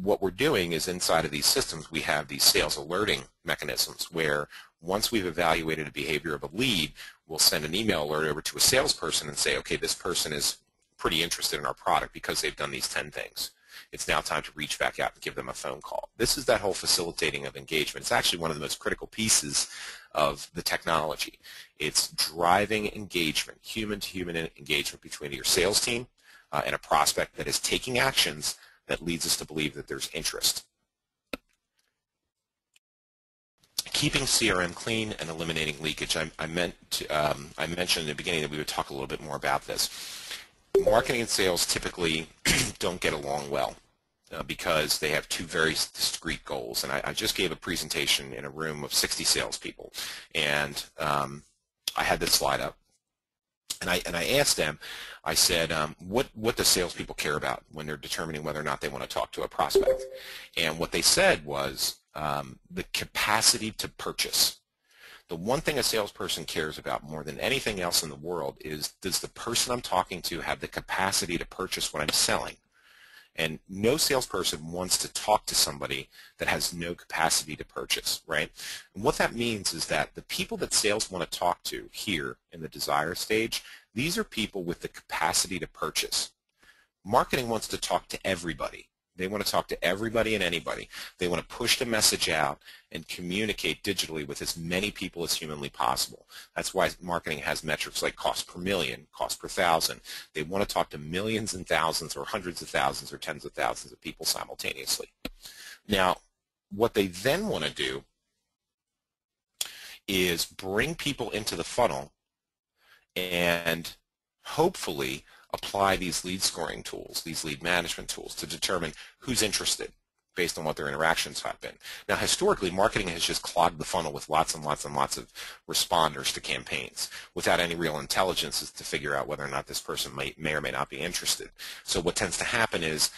what we're doing is inside of these systems we have these sales alerting mechanisms where once we've evaluated a behavior of a lead, we'll send an email alert over to a salesperson and say, okay, this person is pretty interested in our product because they've done these 10 things. It's now time to reach back out and give them a phone call. This is that whole facilitating of engagement. It's actually one of the most critical pieces of the technology. It's driving engagement, human-to-human engagement between your sales team and a prospect that is taking actions that leads us to believe that there's interest. Keeping CRM clean and eliminating leakage. I mentioned in the beginning that we would talk a little bit more about this. Marketing and sales typically don't get along well because they have two very discrete goals. And I just gave a presentation in a room of 60 salespeople, and I had this slide up, and I asked them, I said, what do salespeople care about when they're determining whether or not they want to talk to a prospect? And what they said was the capacity to purchase. The one thing a salesperson cares about more than anything else in the world is, does the person I'm talking to have the capacity to purchase what I'm selling? And no salesperson wants to talk to somebody that has no capacity to purchase, right? And what that means is that the people that sales want to talk to here in the desire stage, these are people with the capacity to purchase. Marketing wants to talk to everybody. They want to talk to everybody and anybody. They want to push the message out and communicate digitally with as many people as humanly possible. That's why marketing has metrics like cost per million, cost per thousand. They want to talk to millions and thousands or hundreds of thousands or tens of thousands of people simultaneously. Now, what they then want to do is bring people into the funnel and hopefully apply these lead scoring tools, these lead management tools, to determine who's interested based on what their interactions have been. Now, historically, marketing has just clogged the funnel with lots and lots and lots of responders to campaigns without any real intelligence as to figure out whether or not this person may or may not be interested. So what tends to happen is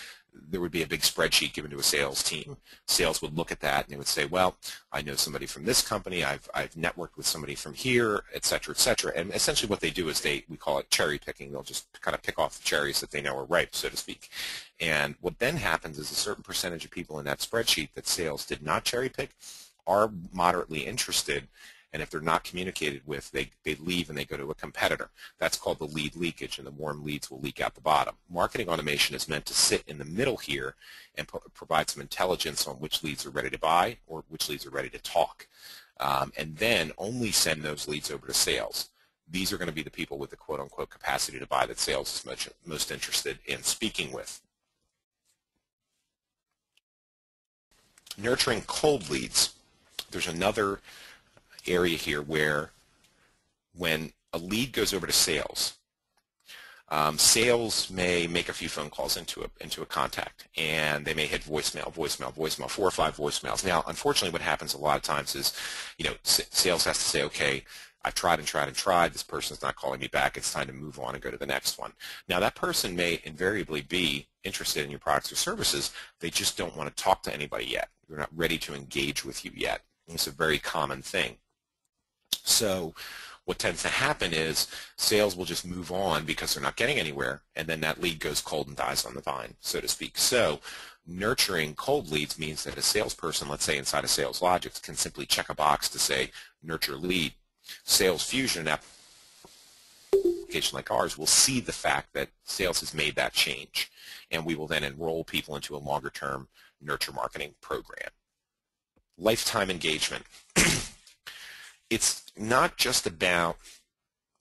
there would be a big spreadsheet given to a sales team. Sales would look at that and they would say, well, I know somebody from this company, I've networked with somebody from here, et cetera, et cetera. And essentially what they do is we call it cherry picking. They'll just kind of pick off the cherries that they know are ripe, so to speak. And what then happens is a certain percentage of people in that spreadsheet that sales did not cherry pick are moderately interested, and if they're not communicated with, they leave and they go to a competitor. That's called the lead leakage, and the warm leads will leak out the bottom. Marketing automation is meant to sit in the middle here and provide some intelligence on which leads are ready to buy or which leads are ready to talk, and then only send those leads over to sales. These are going to be the people with the quote-unquote capacity to buy that sales is most interested in speaking with. Nurturing cold leads. There's another area here where when a lead goes over to sales, sales may make a few phone calls into a contact, and they may hit voicemail, 4 or 5 voicemails. Now, unfortunately, what happens a lot of times is, sales has to say, okay, I've tried and tried and tried. This person's not calling me back. It's time to move on and go to the next one. Now, that person may invariably be interested in your products or services. They just don't want to talk to anybody yet. They're not ready to engage with you yet. And it's a very common thing. So what tends to happen is sales will just move on because they're not getting anywhere, and then that lead goes cold and dies on the vine, so to speak. So nurturing cold leads means that a salesperson, let's say inside of Saleslogix, can simply check a box to say nurture lead. Salesfusion, an application like ours, will see the fact that sales has made that change, and we will then enroll people into a longer-term nurture marketing program. Lifetime engagement. It's not just about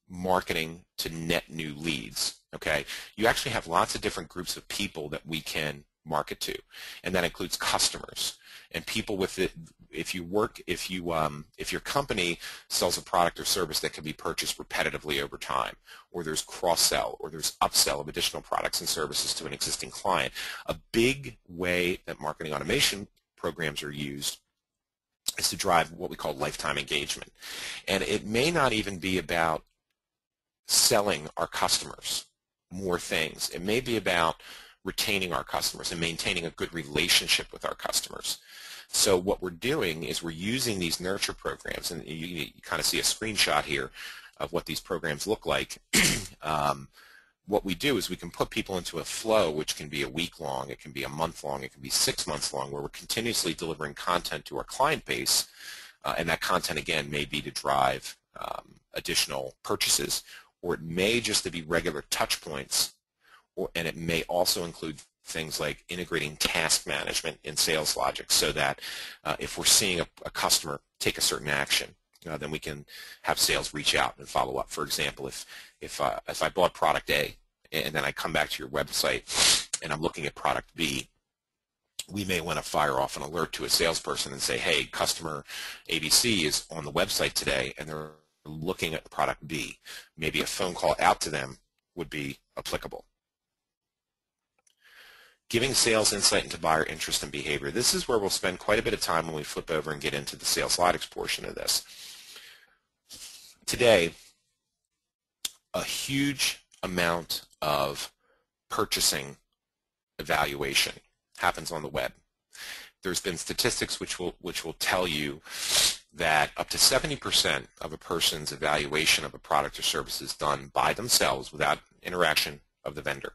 marketing to net new leads, okay? You actually have lots of different groups of people that we can market to, and that includes customers and people with it. If your company sells a product or service that can be purchased repetitively over time, or there's cross-sell, or there's upsell of additional products and services to an existing client, a big way that marketing automation programs are used is to drive what we call lifetime engagement. And it may not even be about selling our customers more things. It may be about retaining our customers and maintaining a good relationship with our customers. So what we're doing is we're using these nurture programs, and you kind of see a screenshot here of what these programs look like. what we do is we can put people into a flow which can be a week long, it can be a month long, it can be 6 months long, where we're continuously delivering content to our client base, and that content again may be to drive additional purchases, or it may just to be regular touch points, and it may also include things like integrating task management in Saleslogix, so that if we're seeing a customer take a certain action, then we can have sales reach out and follow up. For example, if I bought product A and then I come back to your website and I'm looking at product B, we may want to fire off an alert to a salesperson and say, hey, customer ABC is on the website today and they're looking at product B. Maybe a phone call out to them would be applicable. Giving sales insight into buyer interest and behavior. This is where we'll spend quite a bit of time when we flip over and get into the Saleslogix portion of this. Today, a huge amount of purchasing evaluation happens on the web. There's been statistics which will tell you that up to 70% of a person's evaluation of a product or service is done by themselves without interaction of the vendor.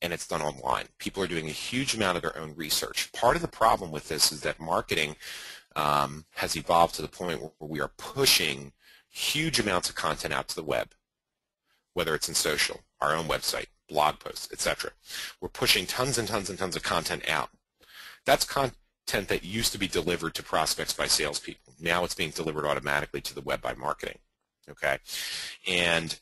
And it's done online. People are doing a huge amount of their own research. Part of the problem with this is that marketing has evolved to the point where we are pushing huge amounts of content out to the web, whether it's in social, our own website, blog posts, etc. We're pushing tons and tons and tons of content out. That's content that used to be delivered to prospects by salespeople. Now it's being delivered automatically to the web by marketing. Okay, and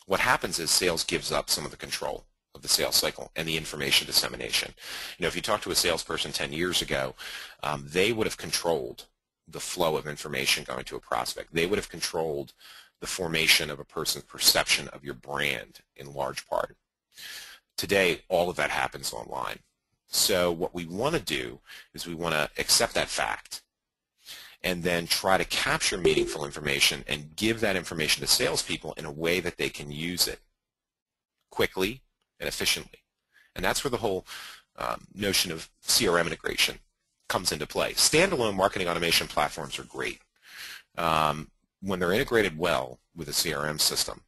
what happens is sales gives up some of the control of the sales cycle and the information dissemination. You know, if you talk to a salesperson 10 years ago, they would have controlled the flow of information going to a prospect. They would have controlled the formation of a person's perception of your brand in large part. Today, all of that happens online. So what we want to do is we want to accept that fact and then try to capture meaningful information and give that information to salespeople in a way that they can use it quickly and efficiently. And that's where the whole notion of CRM integration comes into play. Standalone marketing automation platforms are great. When they're integrated well with a CRM system,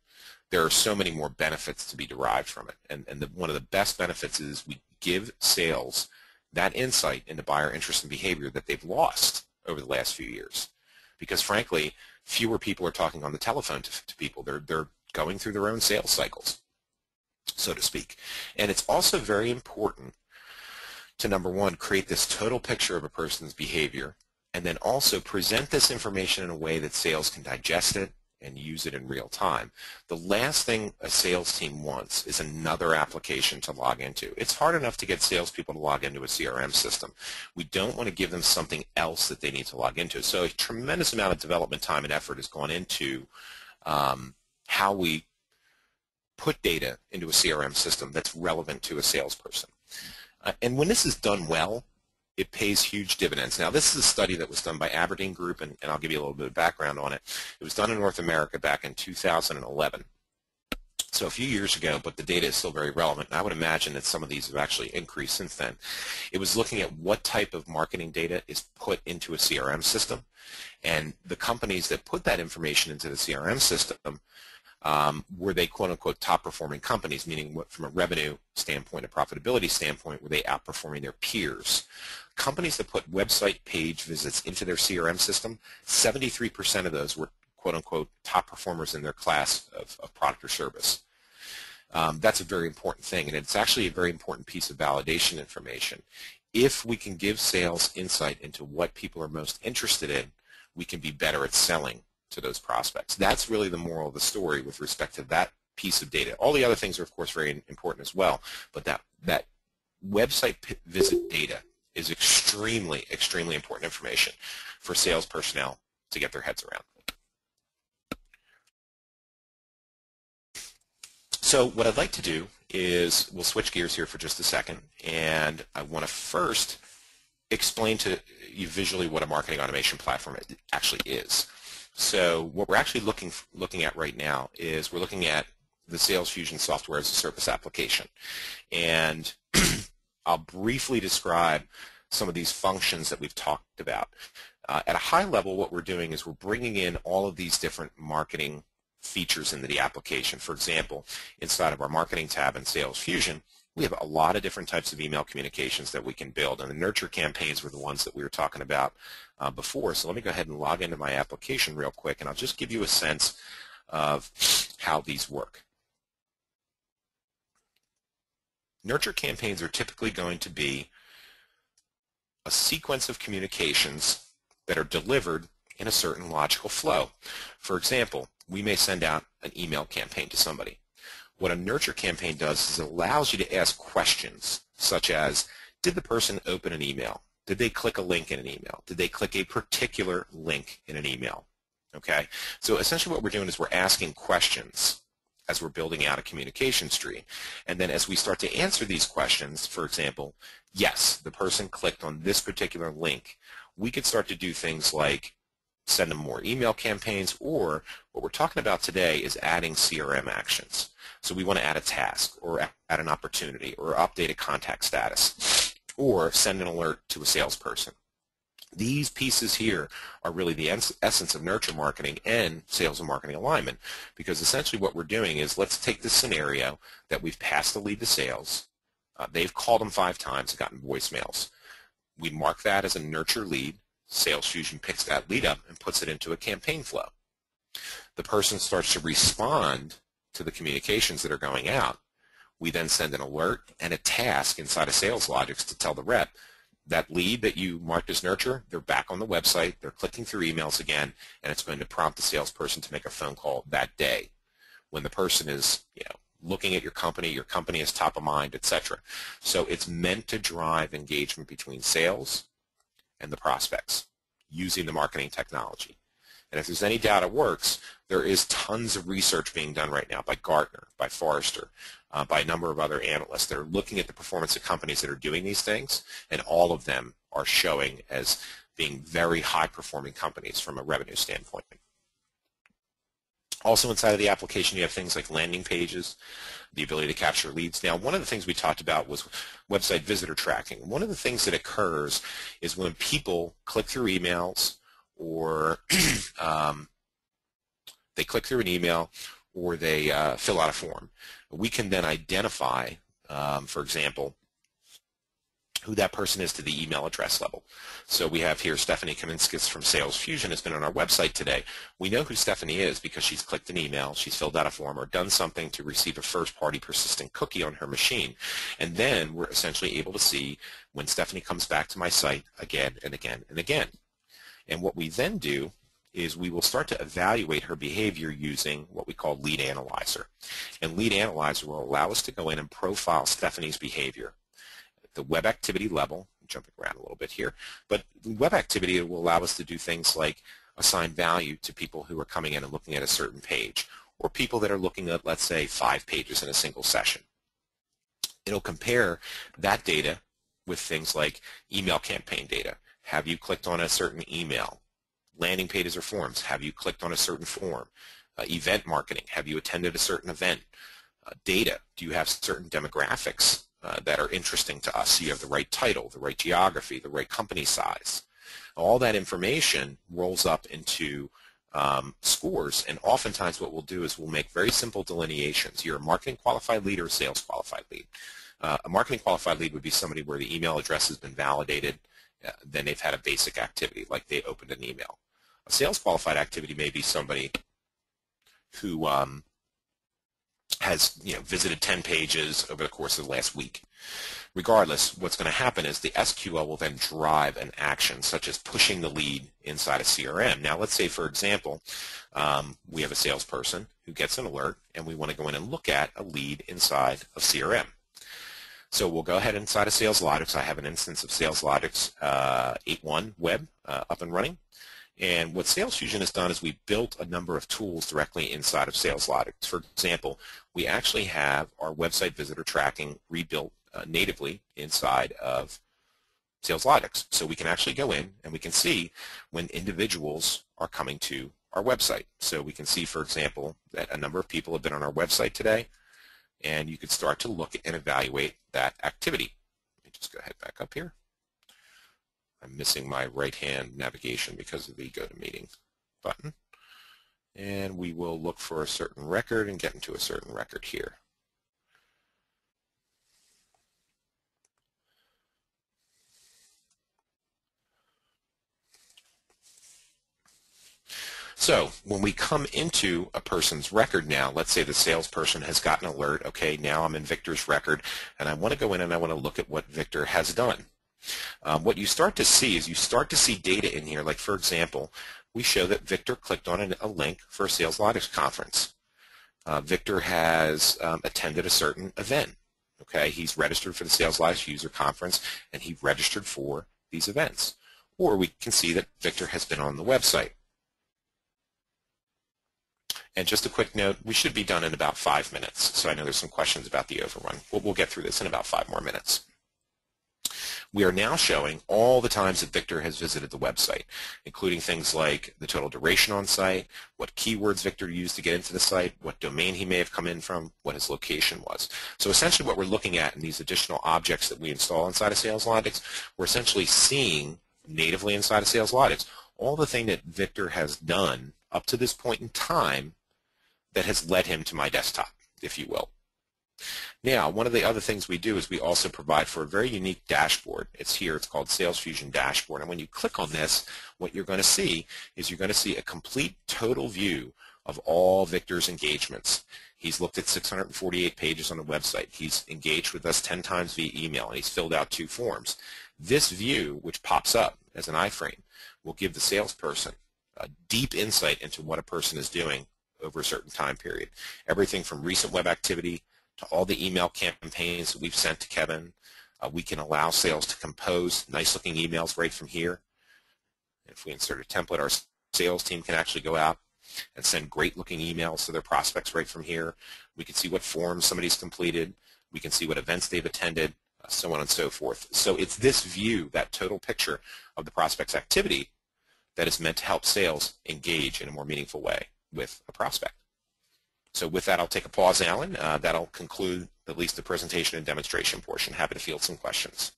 there are so many more benefits to be derived from it. And one of the best benefits is we give sales that insight into buyer interest and behavior that they've lost over the last few years, because frankly, fewer people are talking on the telephone to people. They're going through their own sales cycles, so to speak. And it's also very important to, number one, create this total picture of a person's behavior, and then also present this information in a way that sales can digest it and use it in real time. The last thing a sales team wants is another application to log into. It's hard enough to get salespeople to log into a CRM system. We don't want to give them something else that they need to log into. So a tremendous amount of development time and effort has gone into how we put data into a CRM system that's relevant to a salesperson. And when this is done well, it pays huge dividends. Now, this is a study that was done by Aberdeen Group, and I'll give you a little bit of background on it. It was done in North America back in 2011. So a few years ago, but the data is still very relevant, and I would imagine that some of these have actually increased since then. It was looking at what type of marketing data is put into a CRM system, and the companies that put that information into the CRM system were they quote-unquote top-performing companies, meaning from a revenue standpoint, a profitability standpoint, were they outperforming their peers? Companies that put website page visits into their CRM system, 73% of those were quote-unquote top performers in their class of product or service. That's a very important thing, and it's actually a very important piece of validation information. If we can give sales insight into what people are most interested in, we can be better at selling to those prospects. That's really the moral of the story with respect to that piece of data. All the other things are, of course, very important as well, but that website visit data is extremely, extremely important information for sales personnel to get their heads around. So what I'd like to do is we'll switch gears here for just a second, and I want to first explain to you visually what a marketing automation platform actually is. So what we're actually looking at right now is we're looking at the Salesfusion software as a service application. And I'll briefly describe some of these functions that we've talked about. At a high level, what we're doing is we're bringing in all of these different marketing features into the application. For example, inside of our marketing tab in Salesfusion, we have a lot of different types of email communications that we can build, and the nurture campaigns were the ones that we were talking about before. So let me go ahead and log into my application real quick, and I'll just give you a sense of how these work. Nurture campaigns are typically going to be a sequence of communications that are delivered in a certain logical flow. For example, we may send out an email campaign to somebody. What a nurture campaign does is it allows you to ask questions such as, did the person open an email? Did they click a link in an email? Did they click a particular link in an email? Okay, so essentially what we're doing is we're asking questions as we're building out a communication tree. And then as we start to answer these questions, for example, yes, the person clicked on this particular link, we could start to do things like send them more email campaigns, or what we're talking about today is adding CRM actions. So we want to add a task or add an opportunity or update a contact status or send an alert to a salesperson. These pieces here are really the essence of nurture marketing and sales and marketing alignment, because essentially what we're doing is, let's take this scenario that we've passed the lead to sales. They've called them 5 times and gotten voicemails. We mark that as a nurture lead. Salesfusion picks that lead up and puts it into a campaign flow. The person starts to respond to the communications that are going out. We then send an alert and a task inside of Saleslogix to tell the rep, that lead that you marked as nurture, they're back on the website, they're clicking through emails again, and it's going to prompt the salesperson to make a phone call that day. When the person is, looking at your company is top of mind, etc. So it's meant to drive engagement between sales and the prospects using the marketing technology. And if there's any doubt it works, there is tons of research being done right now by Gartner, by Forrester, by a number of other analysts that are looking at the performance of companies that are doing these things, and all of them are showing as being very high-performing companies from a revenue standpoint. Also inside of the application, you have things like landing pages, the ability to capture leads. Now, one of the things we talked about was website visitor tracking. One of the things that occurs is when people click through emails, or they click through an email, or they fill out a form. We can then identify, for example, who that person is to the email address level. So we have here Stephanie Kaminskis from Salesfusion has been on our website today. We know who Stephanie is because she's clicked an email, she's filled out a form, or done something to receive a first-party persistent cookie on her machine. And then we're essentially able to see when Stephanie comes back to my site again and again and again. And what we then do is we will start to evaluate her behavior using what we call Lead Analyzer. And Lead Analyzer will allow us to go in and profile Stephanie's behavior. The web activity level, I'm jumping around a little bit here, but the web activity will allow us to do things like assign value to people who are coming in and looking at a certain page, or people that are looking at, let's say, 5 pages in a single session. It'll compare that data with things like email campaign data. Have you clicked on a certain email? Landing pages or forms. Have you clicked on a certain form? Event marketing. Have you attended a certain event? Data. Do you have certain demographics that are interesting to us? So you have the right title, the right geography, the right company size. All that information rolls up into scores, and oftentimes what we'll do is we'll make very simple delineations. You're a marketing qualified lead or a sales qualified lead. A marketing qualified lead would be somebody where the email address has been validated, then they've had a basic activity, like they opened an email. A sales qualified activity may be somebody who has visited 10 pages over the course of the last week. Regardless, what's going to happen is the SQL will then drive an action, such as pushing the lead inside a CRM. Now, let's say, for example, we have a salesperson who gets an alert, and we want to go in and look at a lead inside of CRM. So we'll go ahead inside of Saleslogix. I have an instance of Saleslogix 8.1 web up and running. And what Salesfusion has done is we built a number of tools directly inside of Saleslogix. For example, we actually have our website visitor tracking rebuilt natively inside of Saleslogix. So we can actually go in and we can see when individuals are coming to our website. So we can see, for example, that a number of people have been on our website today, and you could start to look and evaluate that activity. Let me just go ahead back up here. I'm missing my right-hand navigation because of the Go to Meeting button. And we will look for a certain record and get into a certain record here. So when we come into a person's record now, let's say the salesperson has gotten an alert, okay, now I'm in Victor's record, and I want to go in and I want to look at what Victor has done. What you start to see is you start to see data in here, like for example, we show that Victor clicked on a link for a Saleslogic conference. Victor has attended a certain event. Okay, he's registered for the Saleslogic user conference, and he registered for these events. Or we can see that Victor has been on the website. And just a quick note, we should be done in about 5 minutes. So I know there's some questions about the overrun. We'll get through this in about 5 more minutes. We are now showing all the times that Victor has visited the website, including things like the total duration on site, what keywords Victor used to get into the site, what domain he may have come in from, what his location was. So essentially what we're looking at in these additional objects that we install inside of Saleslogic, we're essentially seeing natively inside of Saleslogic all the thing that Victor has done up to this point in time that has led him to my desktop, if you will. Now, one of the other things we do is we also provide for a very unique dashboard. It's here. It's called Salesfusion Dashboard. And when you click on this, what you're going to see is you're going to see a complete total view of all Victor's engagements. He's looked at 648 pages on the website. He's engaged with us 10 times via email, and he's filled out 2 forms. This view, which pops up as an iframe, will give the salesperson a deep insight into what a person is doing over a certain time period. Everything from recent web activity to all the email campaigns that we've sent to Kevin. We can allow sales to compose nice-looking emails right from here. If we insert a template, our sales team can actually go out and send great-looking emails to their prospects right from here. We can see what forms somebody's completed. We can see what events they've attended, so on and so forth. So it's this view, that total picture of the prospect's activity, that is meant to help sales engage in a more meaningful way with a prospect. So with that, I'll take a pause, Alan. That'll conclude at least the presentation and demonstration portion. Happy to field some questions.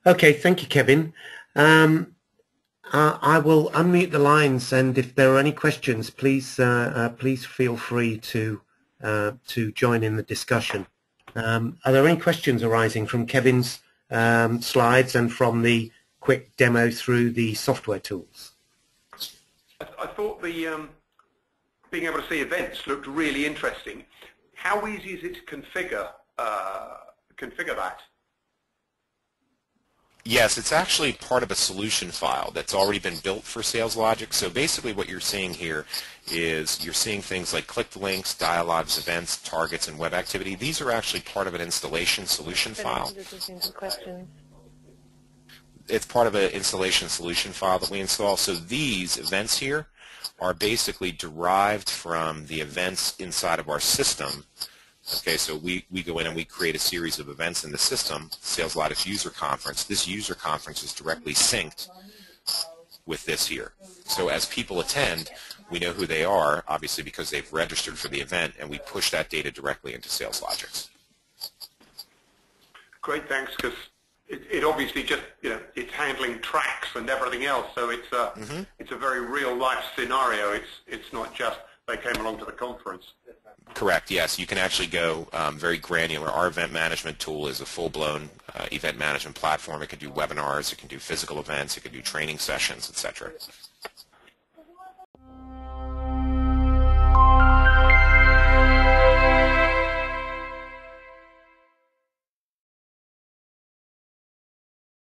Okay, thank you, Kevin. I will unmute the lines, and if there are any questions, please please feel free to join in the discussion. Are there any questions arising from Kevin's slides and from the quick demo through the software tools? I thought the being able to see events looked really interesting. How easy is it to configure that? Yes, it's actually part of a solution file that's already been built for Saleslogic. So basically what you're seeing here is you're seeing things like clicked links, dialogues, events, targets, and web activity. These are actually part of an installation solution file. It's part of an installation solution file that we install. So these events here are basically derived from the events inside of our system. Okay, so we go in and we create a series of events in the system, Saleslogic user conference. This user conference is directly synced with this here. So as people attend, we know who they are, obviously because they've registered for the event, and we push that data directly into Saleslogic. Great, thanks, because it obviously just, it's handling tracks and everything else, so it's a very real life scenario. It's not just they came along to the conference. Correct, yes. You can actually go very granular. Our event management tool is a full-blown event management platform. It can do webinars, it can do physical events, it can do training sessions, etc.